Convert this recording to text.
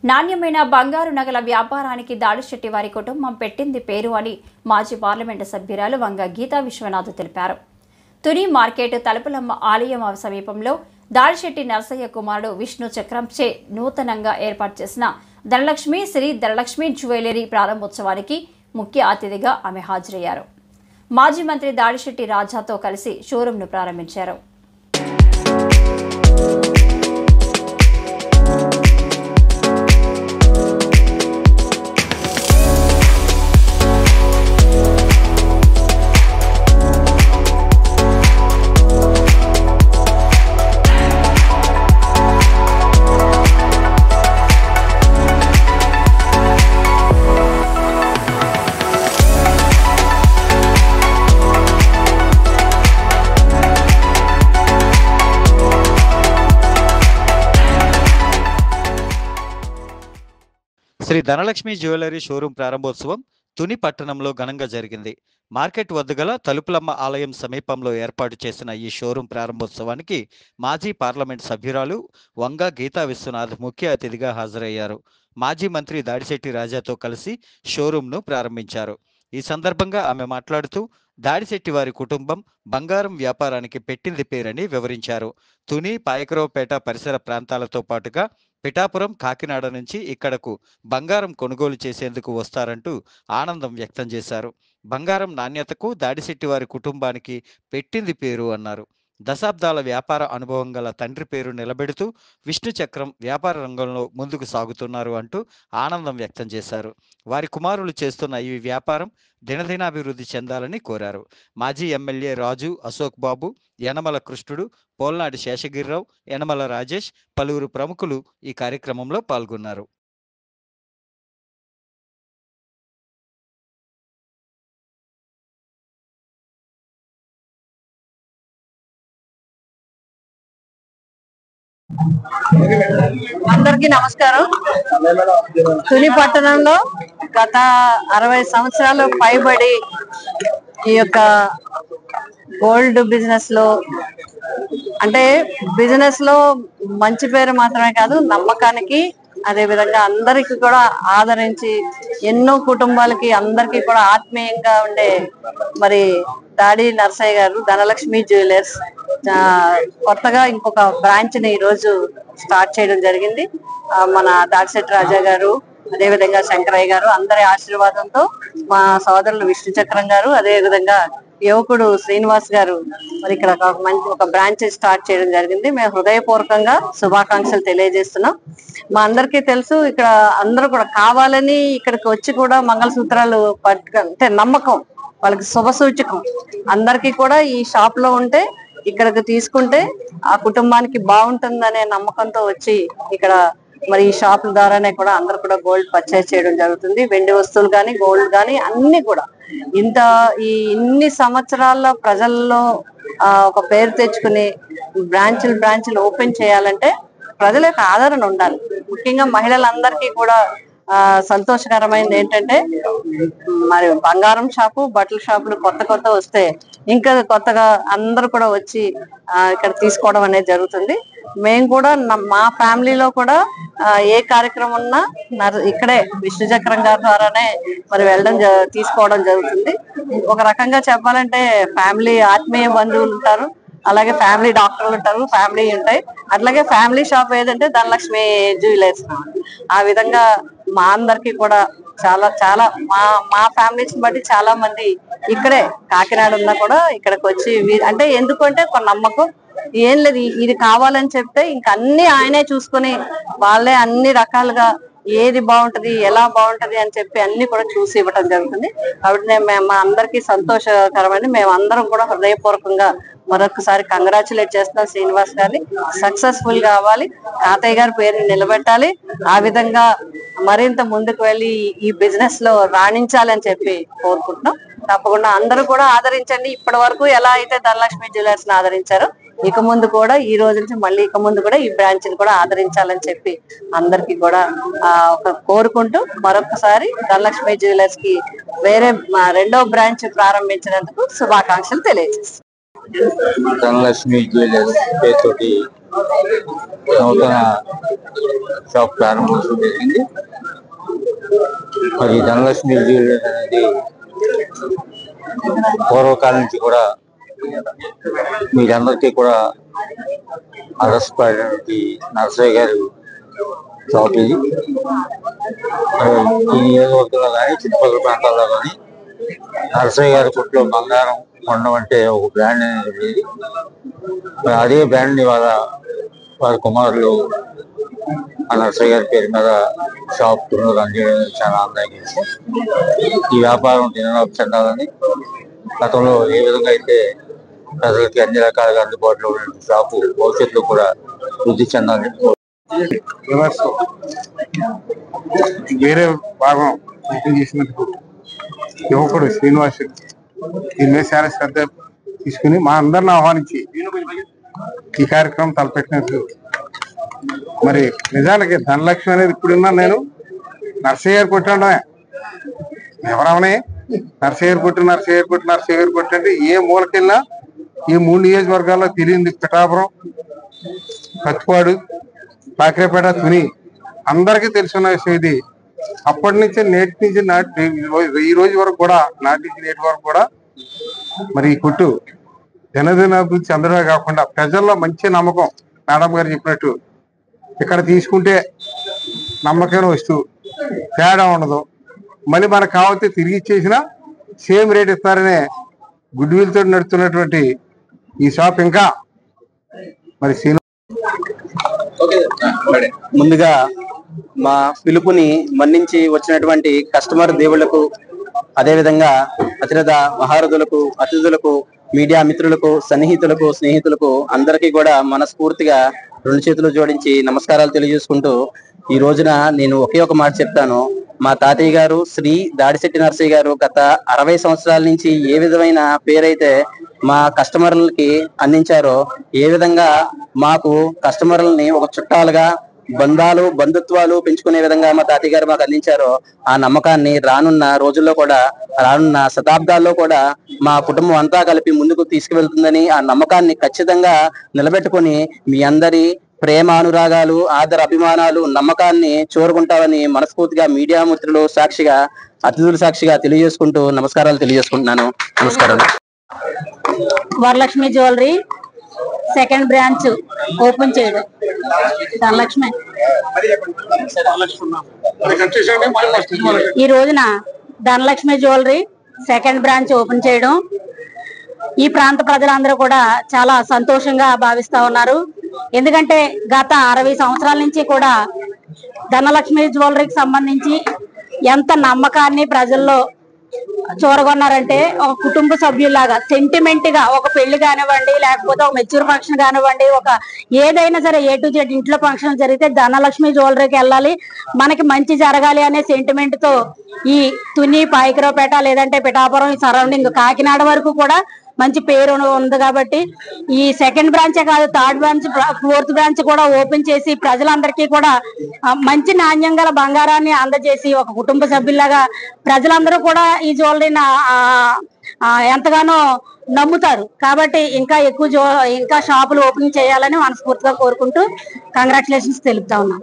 నాణ్యమైన బంగారు నగల వ్యాపారానికి దాడిశెట్టి వారి కుటుంబం పెట్టింది పేరు అని మాజీ పార్లమెంటు సభ్యురాలు వంగ గీతా విశ్వనాథ్ తెలిపారు. తుని మార్కెట్ తలుపులమ్మ ఆలయం సమీపంలో దాడిశెట్టి నరసయ్య కుమారుడు విష్ణు చక్రంచే నూతనంగా ఏర్పాటు చేసిన ధనలక్ష్మి శ్రీ ధనలక్ష్మి జ్యువెలరీ ప్రారంభోత్సవానికి ముఖ్య అతిథిగా ఆమె హాజరయ్యారు. మాజీ మంత్రి దాడిశెట్టి రాజాతో కలిసి షోరూంను ప్రారంభించారు. శ్రీ ధనలక్ష్మి జ్యువెలరీ షోరూం ప్రారంభోత్సవం తుని పట్టణంలో ఘనంగా జరిగింది. మార్కెట్ వద్ద గల తలుపులమ్మ ఆలయం సమీపంలో ఏర్పాటు చేసిన ఈ షోరూం ప్రారంభోత్సవానికి మాజీ పార్లమెంట్ సభ్యురాలు వంగ గీతా విశ్వనాథ్ ముఖ్య అతిథిగా హాజరయ్యారు. మాజీ మంత్రి దాడిశెట్టి రాజాతో కలిసి షోరూంను ప్రారంభించారు. ఈ సందర్భంగా ఆమె మాట్లాడుతూ దాడిశెట్టి వారి కుటుంబం బంగారం వ్యాపారానికి పెట్టింది పేరని వివరించారు. తుని, పాయకరావుపేట పరిసర ప్రాంతాలతో పాటుగా పిఠాపురం, కాకినాడ నుంచి ఇక్కడకు బంగారం కొనుగోలు చేసేందుకు వస్తారంటూ ఆనందం వ్యక్తం చేశారు. బంగారం నాణ్యతకు దాడిశెట్టి వారి కుటుంబానికి పెట్టింది పేరు అన్నారు. దశాబ్దాల వ్యాపార అనుభవం గల తండ్రి పేరు నిలబెడుతూ విష్ణు చక్రం వ్యాపార రంగంలో ముందుకు సాగుతున్నారు అంటూ ఆనందం వ్యక్తం చేశారు. వారి కుమారులు చేస్తున్న ఈ వ్యాపారం దినదినాభివృద్ధి చెందాలని కోరారు. మాజీ ఎమ్మెల్యే రాజు, అశోక్ బాబు, యనమల కృష్ణుడు, పోల్నాడి శేషగిరిరావు, యనమల రాజేష్, పలువురు ప్రముఖులు ఈ కార్యక్రమంలో పాల్గొన్నారు. అందరికీ నమస్కారం. తుని పట్టణంలో గత 60 సంవత్సరాలు పైబడి ఈ యొక్క గోల్డ్ బిజినెస్ లో మంచి పేరు మాత్రమే కాదు, నమ్మకానికి అదే విధంగా అందరికి కూడా ఆదరించి ఎన్నో కుటుంబాలకి అందరికి కూడా ఆత్మీయంగా ఉండే మరి దాడి నరసయ్య గారు ధనలక్ష్మి జ్యువెలర్స్ కొత్తగా ఇంకొక బ్రాంచ్ ని ఈ రోజు స్టార్ట్ చేయడం జరిగింది. మన దాడిశెట్టి రాజా గారు, అదే విధంగా శంకరయ్య గారు అందరి ఆశీర్వాదంతో మా సోదరులు విష్ణు చక్రం గారు, అదే విధంగా యువకుడు శ్రీనివాస్ గారు మరి ఇక్కడ ఒక బ్రాంచ్ స్టార్ట్ చేయడం జరిగింది. మేము హృదయపూర్వకంగా శుభాకాంక్షలు తెలియజేస్తున్నాం. మా అందరికీ తెలుసు, ఇక్కడ అందరూ కూడా కావాలని ఇక్కడికి వచ్చి కూడా మంగళసూత్రాలు అంటే నమ్మకం, వాళ్ళకి శుభ సూచకం. అందరికీ కూడా ఈ షాప్ లో ఉంటే ఇక్కడికి తీసుకుంటే ఆ కుటుంబానికి బాగుంటుందనే నమ్మకంతో వచ్చి ఇక్కడ మరి ఈ షాపుల ద్వారానే కూడా అందరు కూడా గోల్డ్ పర్చేస్ చేయడం జరుగుతుంది. వెండి వస్తువులు కానీ, గోల్డ్ కానీ అన్ని కూడా ఇన్ని సంవత్సరాల ప్రజల్లో ఒక పేరు తెచ్చుకుని బ్రాంచులు ఓపెన్ చేయాలంటే ప్రజల యొక్క ఆదరణ ఉండాలి. ముఖ్యంగా మహిళలందరికీ కూడా సంతోషకరమైనది ఏంటంటే మరి బంగారం షాపు, బట్టల షాపులు కొత్త వస్తే ఇంకా కొత్తగా అందరూ కూడా వచ్చి ఇక్కడ తీసుకోవడం అనేది జరుగుతుంది. మేము కూడా మా ఫ్యామిలీలో కూడా ఏ కార్యక్రమం ఉన్నా ఇక్కడే విష్ణు చక్రం గారి ద్వారానే మరి తీసుకోవడం జరుగుతుంది. ఒక రకంగా చెప్పాలంటే ఫ్యామిలీ ఆత్మీయ బంధువులు ఉంటారు, అలాగే ఫ్యామిలీ డాక్టర్లు ఉంటారు, ఫ్యామిలీ ఉంటాయి. అట్లాగే ఫ్యామిలీ షాప్ ఏదంటే ధనలక్ష్మి జ్యువెలర్స్. ఆ విధంగా మా అందరికి కూడా చాలా మా ఫ్యామిలీస్ బట్టి చాలా మంది ఇక్కడే కాకినాడ ఉన్నా కూడా ఇక్కడికి వచ్చి అంటే ఎందుకంటే ఒక నమ్మకం ఏం లేదు, ఇది కావాలని చెప్తే ఇంక అన్ని ఆయనే చూసుకొని వాళ్ళే అన్ని రకాలుగా ఏది బాగుంటది, ఎలా బాగుంటది అని చెప్పి అన్ని కూడా చూసి ఇవ్వటం జరుగుతుంది. కాబట్టి మా అందరికీ సంతోషకరమని మేము అందరం కూడా హృదయపూర్వకంగా మరొకసారి కంగ్రాచులేట్ చేస్తున్నాం. శ్రీనివాస్ గారిని సక్సెస్ఫుల్ గా అవ్వాలి, తాతయ్య గారి పేరుని నిలబెట్టాలి, ఆ విధంగా మరింత ముందుకు వెళ్ళి ఈ బిజినెస్ లో రాణించాలని చెప్పి కోరుకుంటున్నాం. తప్పకుండా అందరూ కూడా ఆదరించండి. ఇప్పటి వరకు ఎలా అయితే ధనలక్ష్మి జ్యువెలర్స్ ని ఆదరించారో ఇక ముందు కూడా ఈ రోజు నుంచి మళ్ళీ ఇక ముందు కూడా ఈ బ్రాంచ్ ని కూడా ఆదరించాలని చెప్పి అందరికి కూడా కోరుకుంటూ మరొకసారి ధనలక్ష్మి జ్యువెలర్స్ కి వేరే రెండో బ్రాంచ్ ప్రారంభించినందుకు శుభాకాంక్షలు తెలియజేస్తాం. ధనలక్ష్మి జ్యువెలర్స్ పేరుతోటి నూతన షాప్ ప్రారంభించడం జరిగింది. మరి ధనలక్ష్మి జ్యువెలరీ అనేది పూర్వకాలం నుంచి కూడా మీరందరికీ కూడా అరసపడినటువంటి నర్సయ్య గారు షాప్ ఇది. ఈ నియోజకవర్గంలో కానీ చుట్టుపక్కల ప్రాంతాల్లో కానీ నర్సయ్య గారి కొట్లో బంగారం కొనడం అంటే ఒక బ్రాండ్ అనేది ఉండేది. అదే బ్రాండ్ వాళ్ళ వారి కుమారులు ఆ నర్సయ్య గారి పేరు మీద షాప్ రన్ చేయడం చాలా ఆనందంగా విషయం. ఈ వ్యాపారం దినరాపు చెందాలని, గతంలో ఏ విధంగా అయితే ప్రజలకి అన్ని రకాలుగా అందుబాటులో ఉన్న షాపు భవిష్యత్తులో కూడా వృద్ధి చెందాలని. వేరే భాగం చేసినందుకు యువకుడు శ్రీనివాస్ దీని మీద చాలా శ్రద్ధ తీసుకుని మా అందరిని ఆహ్వానించి ఈ కార్యక్రమం తలపెట్టినందుకు, మరి నిజానికి ధనలక్ష్మి అనేది ఇప్పుడున్నా నేను నర్సయ్య గారు కొట్టడమే ఎవరవనే నర్సయ్య గారు కొట్టి అంటే ఏ మూలకెళ్ళినా ఈ 3 నియోజకవర్గాల్లో తెలియంది. పిఠాపురం, కత్తిపాడు, కాకరేపేట, తుని అందరికీ తెలుసున్న విషయం ఇది. అప్పటి నుంచి నేటి నుంచి ఈ రోజు వరకు కూడా నాటి నుంచి నేటి వరకు కూడా మరి ఈ కొట్టు దినదినాభివృద్ధి చెందడమే కాకుండా ప్రజల్లో మంచి నమ్మకం. మేడం గారు చెప్పినట్టు ఇక్కడ తీసుకుంటే నమ్మకమైన వస్తువు, తేడా ఉండదు, మళ్ళీ మనకు కావాల్సి తిరిగి ఇచ్చేసినా సేమ్ రేట్ ఇస్తారనే గుడ్ విల్ తోటి నడుస్తున్నటువంటి ఈ షాప్ ఇంకా మరి ముందుగా మా పిలుపుని మన్నించి వచ్చినటువంటి కస్టమర్ దేవుళ్లకు, అదేవిధంగా అతిరథ మహారథులకు, అతిథులకు, మీడియా మిత్రులకు, సన్నిహితులకు, స్నేహితులకు అందరికీ కూడా మనస్ఫూర్తిగా 2 చేతులు జోడించి నమస్కారాలు తెలియజేసుకుంటూ, ఈ రోజున నేను ఒకే ఒక మాట చెప్తాను. మా తాతయ్య గారు శ్రీ దాడిశెట్టి నర్సయ్య గారు గత 60 సంవత్సరాల నుంచి ఏ విధమైన పేరైతే మా కస్టమర్లకి అందించారో, ఏ విధంగా మాకు కస్టమర్లని ఒక చుట్టాలుగా బంధాలు బంధుత్వాలు పెంచుకునే విధంగా మా తాతయ్య గారు మాకు అందించారో, ఆ నమ్మకాన్ని రానున్న రోజుల్లో కూడా, రానున్న శతాబ్దాల్లో కూడా మా కుటుంబం అంతా కలిపి ముందుకు తీసుకువెళ్తుందని, ఆ నమ్మకాన్ని ఖచ్చితంగా నిలబెట్టుకుని మీ అందరి ప్రేమ అనురాగాలు, ఆదర అభిమానాలు, నమ్మకాన్ని చూరుకుంటామని మనస్ఫూర్తిగా మీడియా మిత్రులు సాక్షిగా, అతిథుల సాక్షిగా తెలియజేసుకుంటూ నమస్కారాలు తెలియజేసుకుంటున్నాను. నమస్కారాలు. Varalakshmi jewellery second branch open చేయడం. ధనలక్ష్మి ఈ రోజున Dhanalakshmi jewellery second branch open చేయడం ఈ ప్రాంత ప్రజలందరూ కూడా చాలా సంతోషంగా భావిస్తా ఉన్నారు. ఎందుకంటే గత 60 సంవత్సరాల నుంచి కూడా ధనలక్ష్మి జ్యువెలరీకి సంబంధించి ఎంత నమ్మకాన్ని ప్రజల్లో చూరగొన్నారంటే, ఒక కుటుంబ సభ్యుల్లాగా సెంటిమెంట్ గా, ఒక పెళ్లి కానివ్వండి, లేకపోతే ఒక మెచ్యూర్ ఫంక్షన్ కానివ్వండి, ఒక ఏదైనా సరే A to Z ఇంట్లో ఫంక్షన్ జరిగితే ధనలక్ష్మి జ్యువెలరీకి వెళ్ళాలి, మనకి మంచి జరగాలి అనే సెంటిమెంట్ తో ఈ తుని, పాయకరావుపేట, లేదంటే పిఠాపురం, ఈ సరౌండింగ్ కాకినాడ వరకు కూడా మంచి పేరు ఉంది. కాబట్టి ఈ సెకండ్ బ్రాంచే కాదు, థర్డ్ బ్రాంచ్, ఫోర్త్ బ్రాంచ్ కూడా ఓపెన్ చేసి ప్రజలందరికీ కూడా మంచి నాణ్యం గల బంగారాన్ని అందజేసి ఒక కుటుంబ సభ్యులాగా ప్రజలందరూ కూడా ఈ జ్యువెలరీని ఎంతగానో నమ్ముతారు. కాబట్టి ఇంకా షాపులు ఓపెన్ చేయాలని మనస్ఫూర్తిగా కోరుకుంటూ కంగ్రాచులేషన్స్ తెలుపుతా ఉన్నాను.